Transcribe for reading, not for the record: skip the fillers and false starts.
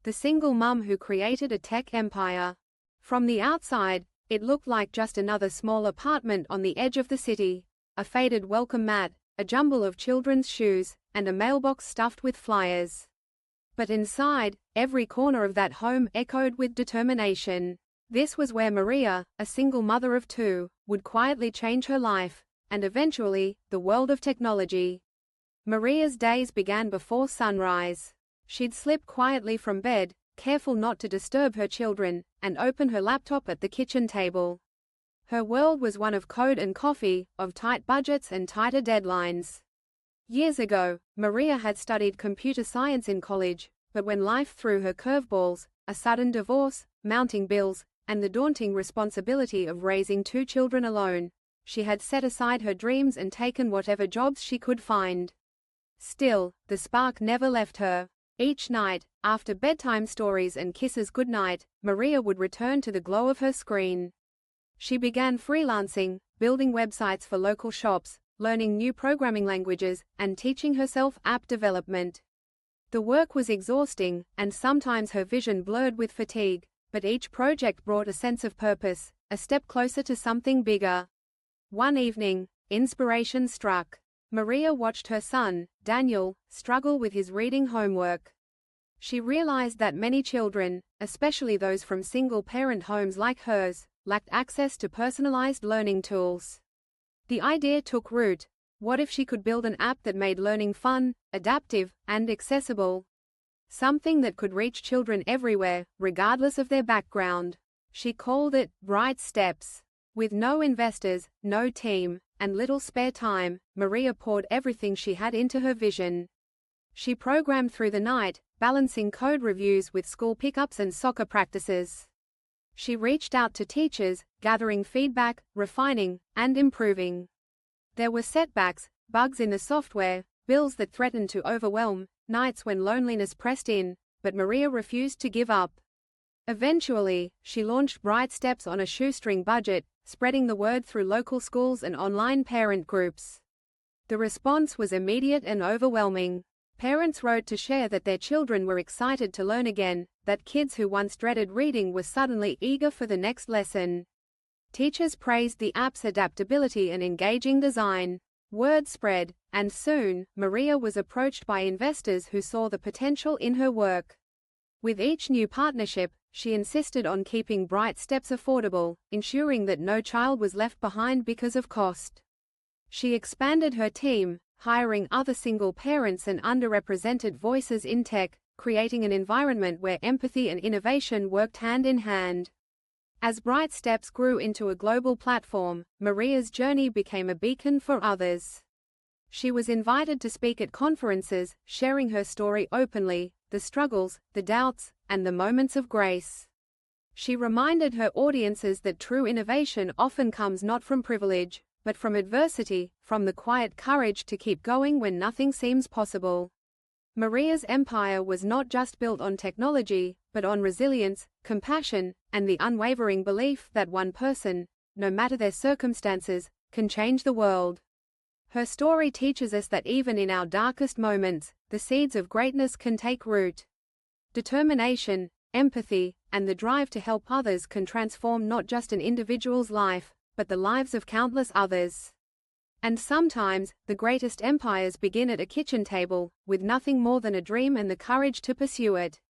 the single mum who created a tech empire. From the outside, it looked like just another small apartment on the edge of the city, a faded welcome mat, a jumble of children's shoes, and a mailbox stuffed with flyers. But inside, every corner of that home echoed with determination. This was where Maria, a single mother of two, would quietly change her life, and eventually, the world of technology. Maria's days began before sunrise. She'd slip quietly from bed, careful not to disturb her children, and open her laptop at the kitchen table. Her world was one of code and coffee, of tight budgets and tighter deadlines. Years ago, Maria had studied computer science in college, but when life threw her curveballs, a sudden divorce, mounting bills, and the daunting responsibility of raising two children alone, she had set aside her dreams and taken whatever jobs she could find. Still, the spark never left her. Each night, after bedtime stories and kisses goodnight, Maria would return to the glow of her screen. She began freelancing, building websites for local shops, learning new programming languages, and teaching herself app development. The work was exhausting, and sometimes her vision blurred with fatigue, but each project brought a sense of purpose, a step closer to something bigger. One evening, inspiration struck. Maria watched her son, Daniel, struggle with his reading homework. She realized that many children, especially those from single-parent homes like hers, lacked access to personalized learning tools. The idea took root. What if she could build an app that made learning fun, adaptive, and accessible? Something that could reach children everywhere, regardless of their background. She called it Bright Steps. With no investors, no team, and little spare time, Maria poured everything she had into her vision. She programmed through the night, balancing code reviews with school pickups and soccer practices. She reached out to teachers, gathering feedback, refining, and improving. There were setbacks, bugs in the software, bills that threatened to overwhelm, nights when loneliness pressed in, but Maria refused to give up. Eventually, she launched Bright Steps on a shoestring budget, spreading the word through local schools and online parent groups. The response was immediate and overwhelming. Parents wrote to share that their children were excited to learn again, that kids who once dreaded reading were suddenly eager for the next lesson. Teachers praised the app's adaptability and engaging design. Word spread, and soon, Maria was approached by investors who saw the potential in her work. With each new partnership, she insisted on keeping Bright Steps affordable, ensuring that no child was left behind because of cost. She expanded her team, hiring other single parents and underrepresented voices in tech, creating an environment where empathy and innovation worked hand in hand. As Bright Steps grew into a global platform, Maria's journey became a beacon for others. She was invited to speak at conferences, sharing her story openly, the struggles, the doubts, and the moments of grace. She reminded her audiences that true innovation often comes not from privilege, but from adversity, from the quiet courage to keep going when nothing seems possible. Maria's empire was not just built on technology, but on resilience, compassion, and the unwavering belief that one person, no matter their circumstances, can change the world. Her story teaches us that even in our darkest moments, the seeds of greatness can take root. Determination, empathy, and the drive to help others can transform not just an individual's life, but the lives of countless others. And sometimes, the greatest empires begin at a kitchen table, with nothing more than a dream and the courage to pursue it.